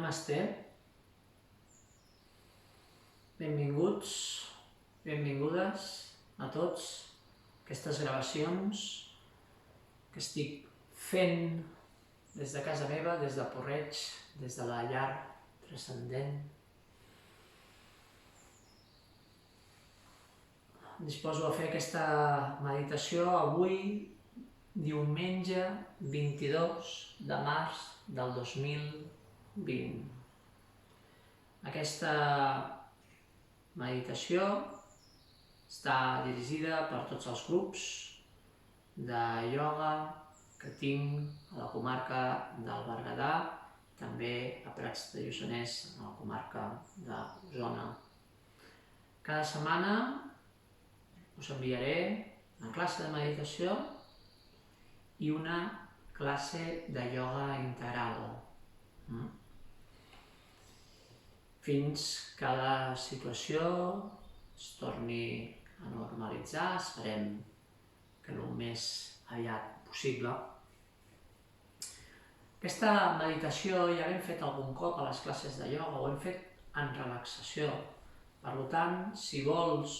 Namasté. Benvinguts, benvingudes a tots a aquestes gravacions que estic fent des de casa meva, des de Porreig, des de la llar transcendent. Disposo a fer aquesta meditació avui, diumenge 22 de març del 2020. Aquesta meditació està dirigida per tots els grups de ioga que tinc a la comarca del Berguedà, també a Prats de Lluçanès, a la comarca d'Osona. Cada setmana us enviaré una classe de meditació i una classe de ioga integral. Fins que la situació es torni a normalitzar, esperem que el més aviat possible. Aquesta meditació ja l'hem fet algun cop a les classes de ioga, ho hem fet en relaxació. Per tant, si vols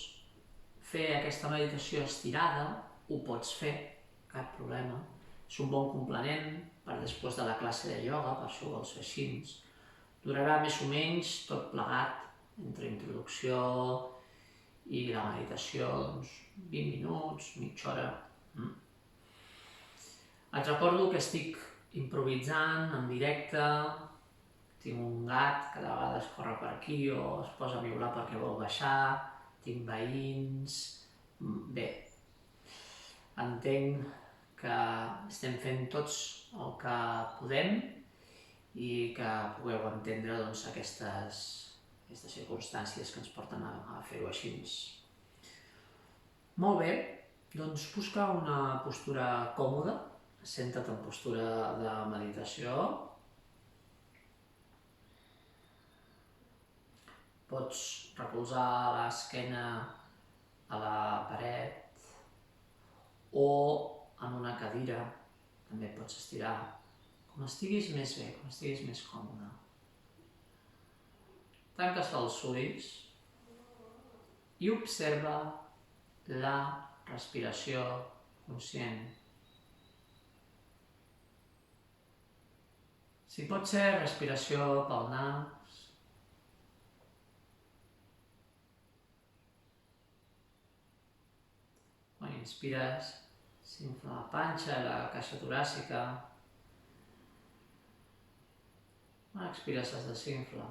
fer aquesta meditació estirada, ho pots fer, cap problema. És un bon complement per després de la classe de ioga, per això ho vols fer així. Durarà més o menys tot plegat, entre introducció i la meditació, 20 minuts, mitja hora. Et recordo que estic improvisant en directe, tinc un gat que de vegades corre per aquí o es posa a miaular perquè vol baixar, tinc veïns. Bé, entenc que estem fent tots el que podem i que pugueu entendre aquestes circumstàncies que ens porten a fer-ho així. Molt bé, doncs busca una postura còmoda, assenta't en postura de meditació. Pots recolzar l'esquena a la paret o en una cadira, també pots estirar. Com estiguis més bé, com estiguis més còmode. Tanques els ulls i observa la respiració conscient. Si pot ser respiració pel nas, quan inspires s'infla la panxa, la caixa toràcica. Quan expires es desinfla.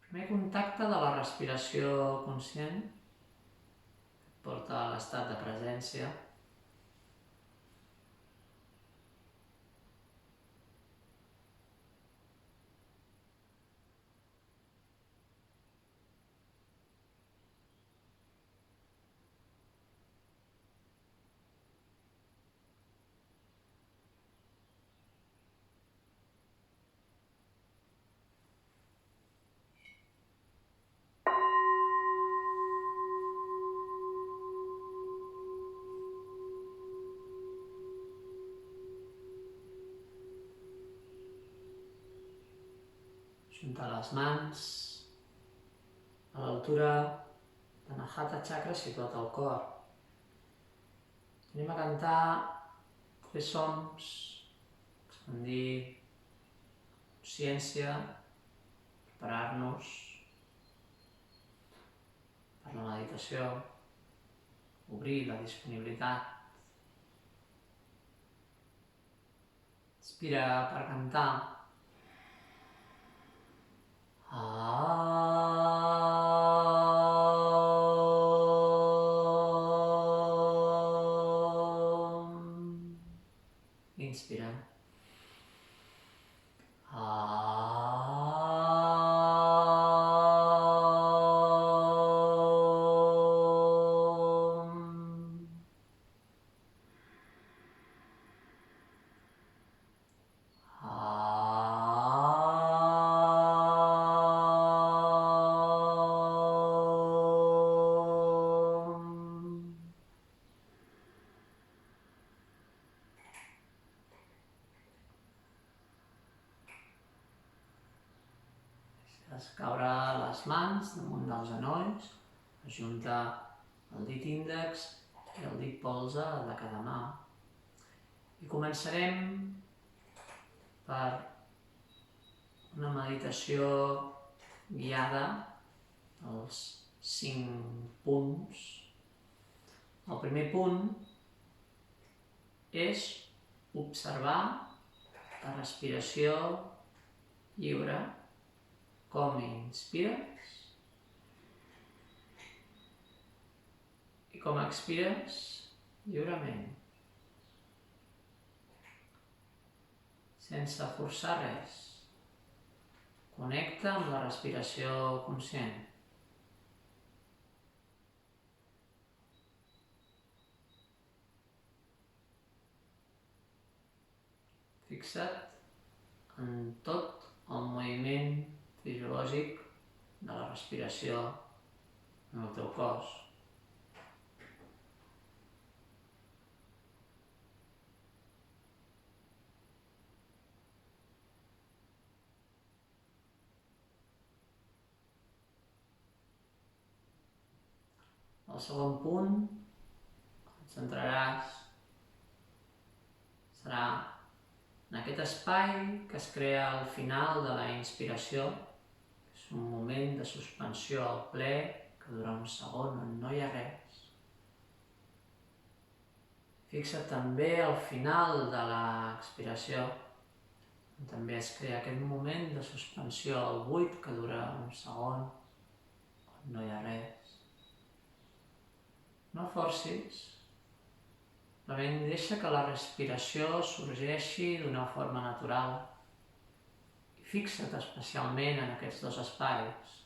Primer contacte de la respiració conscient que et porta a l'estat de presència. Juntar les mans a l'altura de l'Anahata Chakra situat al cor. Anem a cantar 3 sons, expandir consciència, preparar-nos per la meditació, obrir la disponibilitat. Inspira per cantar. Inspira. Fas caure les mans damunt dels genolls, ajunta el dit índex i el dit polze de cada mà. I començarem per una meditació guiada als 5 punts. El primer punt és observar la respiració lliure, com inspires i com expires lliurement, sense forçar res. Connecta amb la respiració conscient. Fixa't en tot el moviment fisiològic de la respiració en el teu cos. El segon punt, et centraràs, serà en aquest espai que es crea al final de la inspiració. És un moment de suspensió al ple que dura un segon on no hi ha res. Fixa't també al final de l'expiració, on també es crea aquest moment de suspensió al buit que dura un segon on no hi ha res. No forcis, simplement deixa que la respiració sorgeixi d'una forma natural i fixa't especialment en aquests dos espais.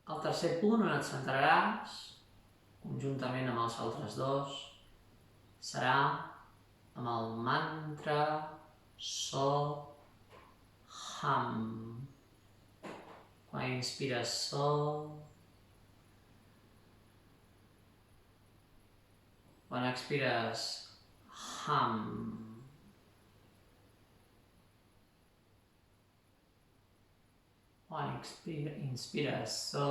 El tercer punt on et centraràs, conjuntament amb els altres dos, serà amb el mantra So Ham. Quan inspires So, quan expires Ham. Quan inspires So,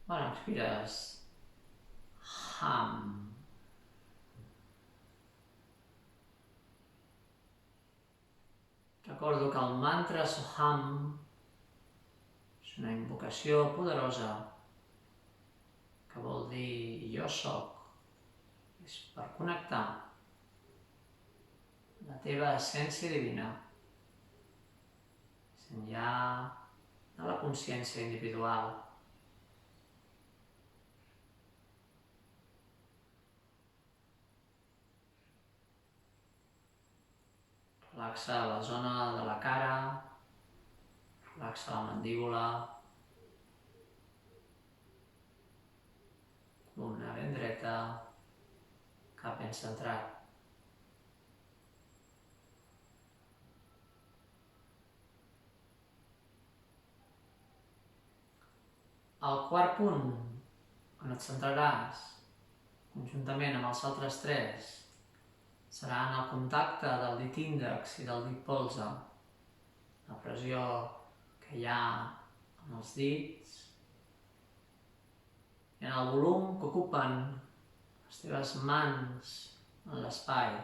quan expires Ham. Recordo que el mantra Soham és una invocació poderosa que vol dir jo soc. És per connectar la teva essència divina, més enllà de la consciència individual. Relaxa la zona de la cara, relaxa la mandíbula, columna ben dreta, cap ben centrat. El quart punt on et centraràs, conjuntament amb els altres tres, serà en el contacte del dit índex i del dit polze, la pressió que hi ha en els dits i en el volum que ocupen les teves mans en l'espai.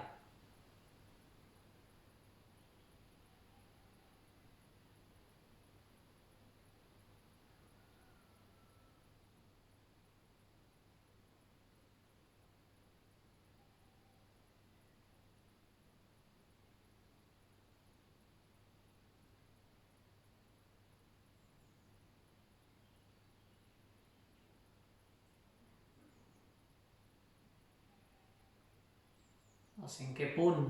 El cinquè punt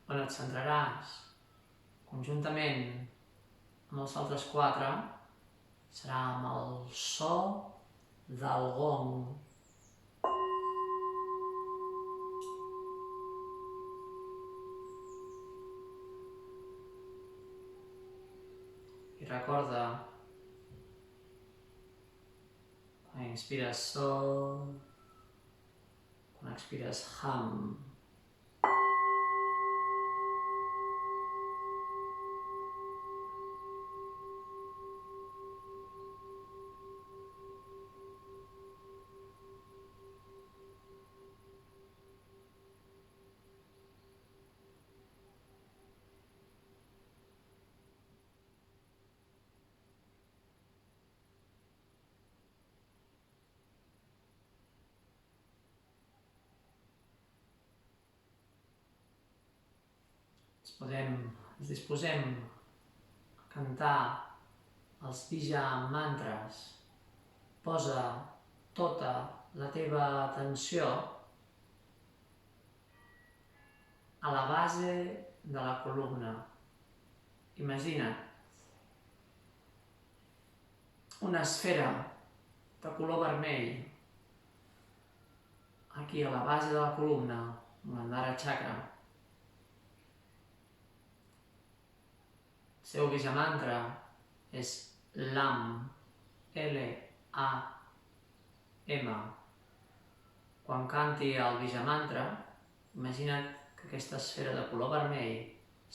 on et centraràs conjuntament amb els altres 4 serà amb el so del gong. I recorda, quan inspires so, quan expires hum. Ens disposem a cantar els Bija mantres. Posa tota la teva atenció a la base de la columna. Imagina't una esfera de color vermell aquí a la base de la columna, Muladhara Chakra. El seu Bija mantra és LAM, L-A-M. Quan canti el Bija mantra, imagina't que aquesta esfera de color vermell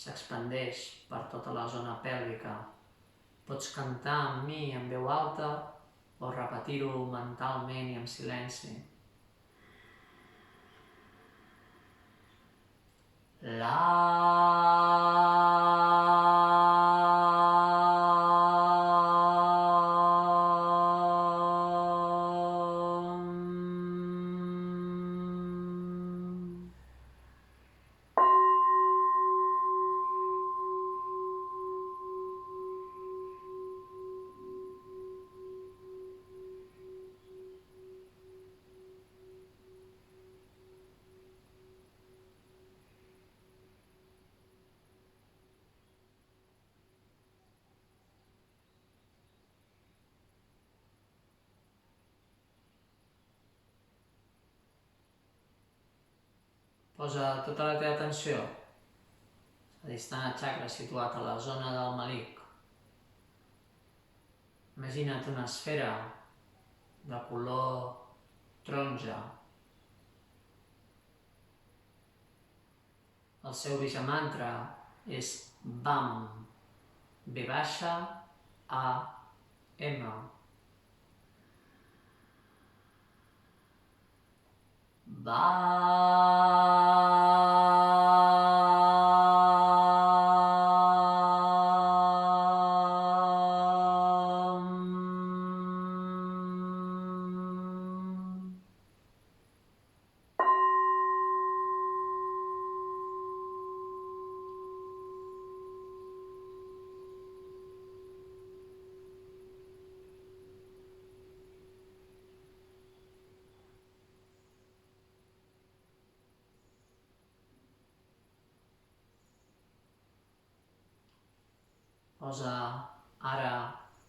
s'expandeix per tota la zona pèlvica. Pots cantar amb mi en veu alta o repetir-ho mentalment i en silenci. Posa tota la teva atenció a l'Adhisthana Chakra situat a la zona del malic. Imagina't una esfera de color taronja. El seu Bija mantra és BAM, B-A-M. Posa ara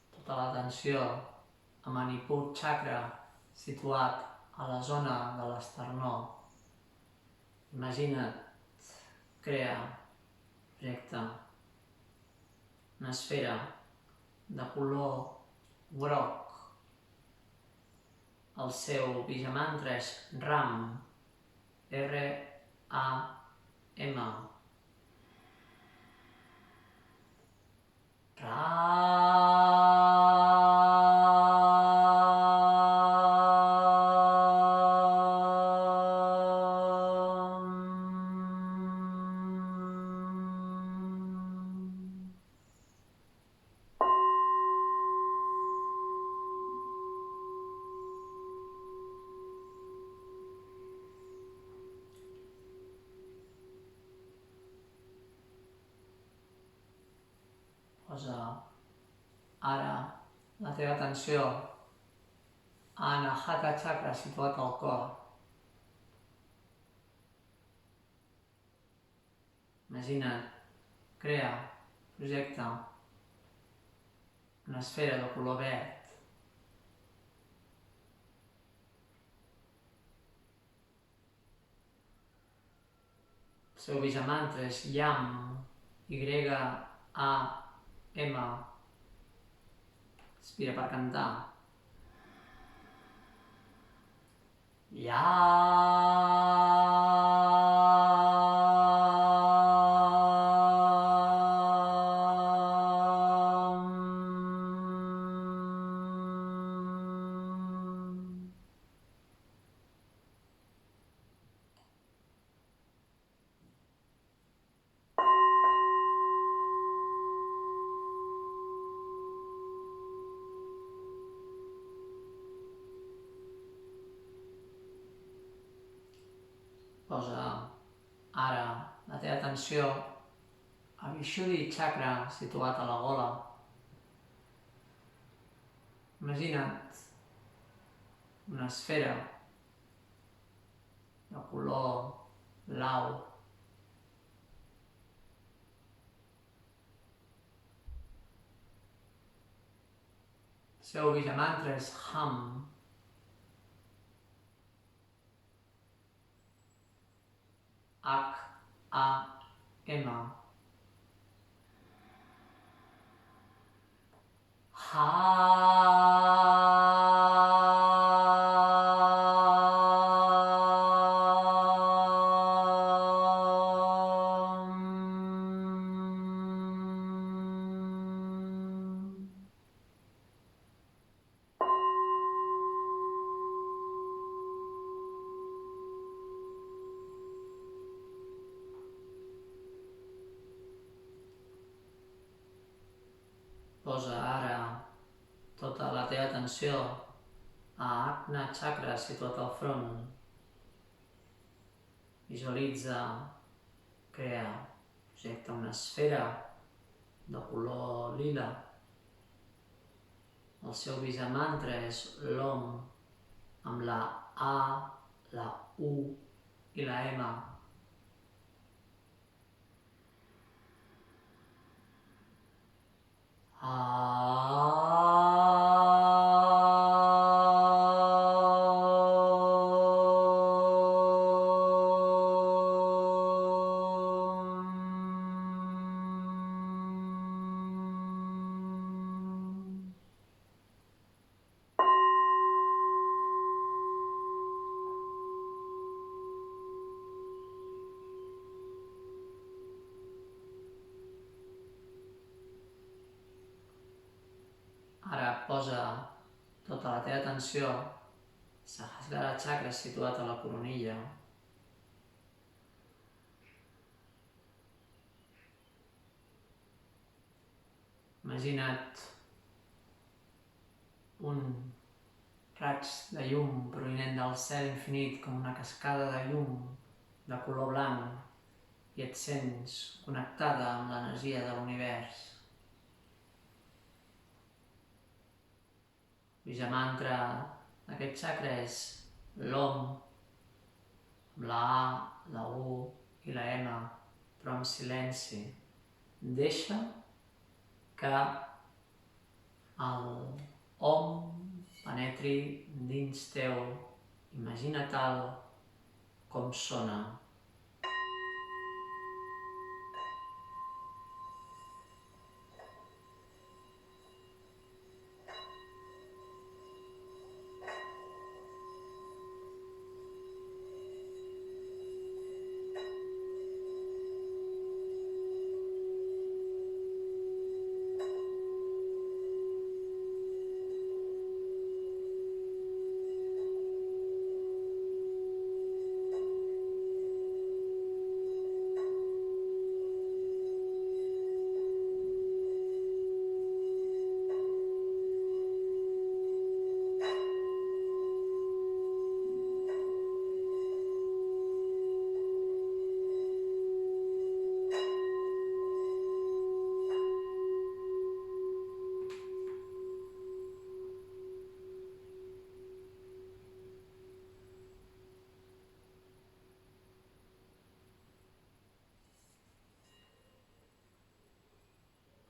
tota l'atenció a Manipur Chakra situat a la zona de l'esternó. Imagina't, projecta una esfera de color groc. El seu Bija mantra és RAM, R-A-M. Posa ara la teva atenció a Anahata Chakra situat al cor. Imagina't, crea, projecta una esfera de color verd. El seu vijamantra és YAM, Y-A-M. Inspira per cantar. Posa ara la teva atenció al Vishuddhi Chakra situat a la gola. Imagina't una esfera de color blau. El seu vijamantra és HAM. H-A-M. Posa ara tota la teva atenció a Ajna Chakra situat al front. Visualitza, crea, projecta una esfera de color lila. El seu vijamantra és l'Om, amb la A, la U i la M. Ara posa tota la teva atenció al Sahasrara Chakra situat a la coronilla. Imagina't un raig de llum provinent del cel infinit com una cascada de llum de color blanc i et sents connectada amb l'energia de l'univers. El vijamantra d'aquest chakra és l'Om, amb la A, la U i la M, però amb silenci. Deixa que el Om penetri dins teu. Imagina-te'l com sona.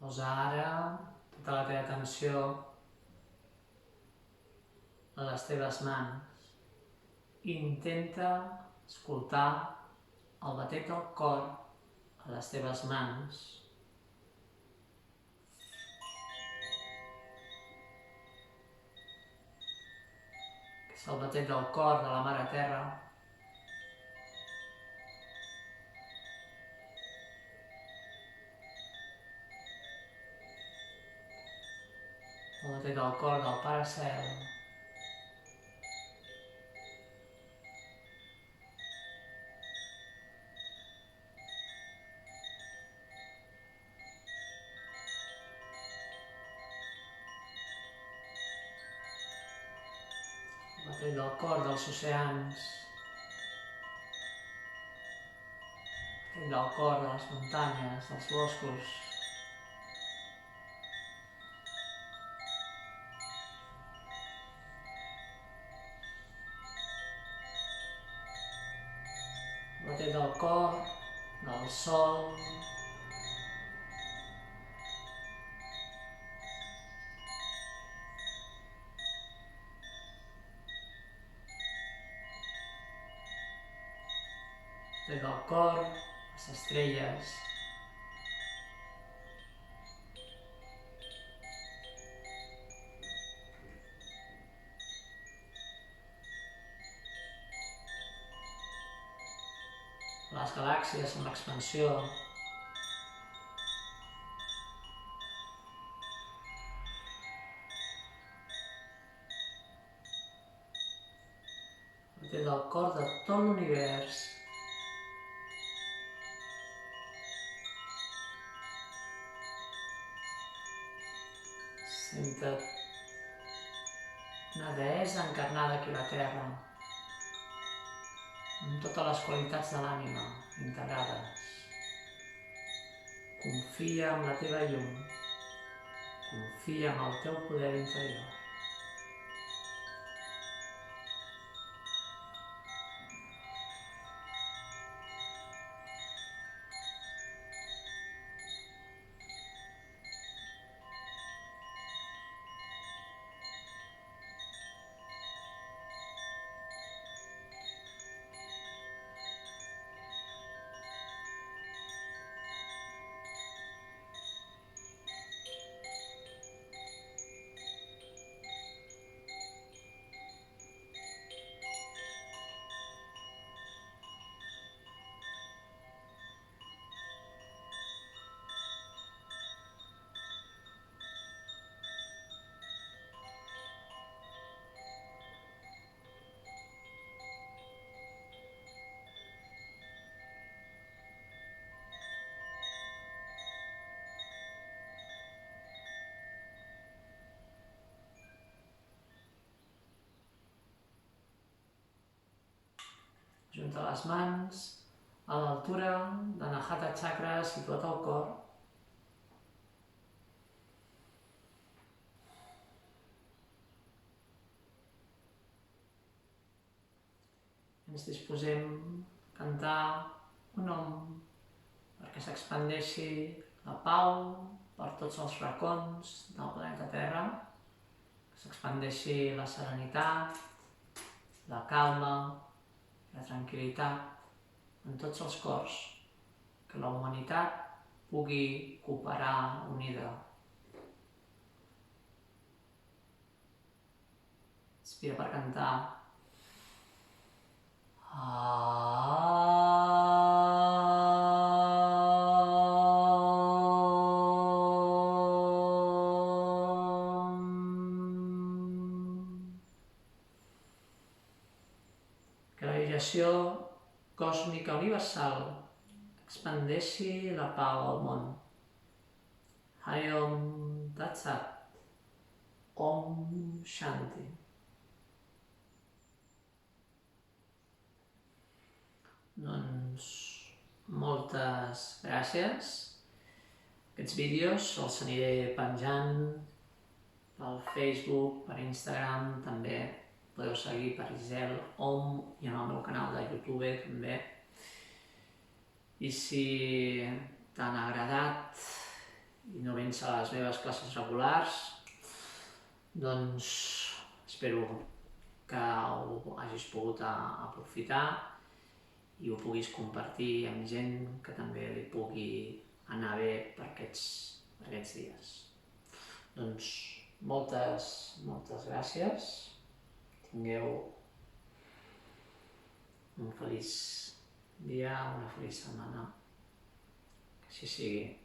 Posa ara tota la teva atenció a les teves mans i intenta escoltar el batec del cor a les teves mans. Que és el batec del cor de la Mare Terra. El batec del cor del Pare Cel. El batec del cor dels oceans. El batec del cor de les muntanyes, dels boscos. El batec del cor del sol. El batec del cor, les estrelles. Les galàxies en l'expansió. El batec del cor de tot l'univers. Senta't una deessa encarnada aquí a la Terra, amb totes les qualitats de l'ànima integrades. Confia en la teva llum, confia en el teu poder interior. Junta les mans a l'altura de l'Anahata Chakra situat al cor. Ens disposem a cantar un nom perquè s'expandeixi la pau per tots els racons del planeta Terra, que s'expandeixi la serenitat, la calma, la tranquil·litat en tots els cors, que la humanitat pugui cooperar unida. Inspira per cantar. Que la vibració còsmica universal expandeixi la pau al món. Hayom Tatsat. Om Shanti. Doncs moltes gràcies. Aquests vídeos els aniré penjant pel Facebook, per Instagram, també podeu seguir per Isel Om i en el meu canal de YouTube també. I si t'han agradat i no vens a les meves classes regulars, doncs espero que ho hagis pogut aprofitar i ho puguis compartir amb gent que també li pugui anar bé per aquests dies. Doncs moltes gràcies. Tingueu un feliç dia, una feliç setmana. Que així sigui.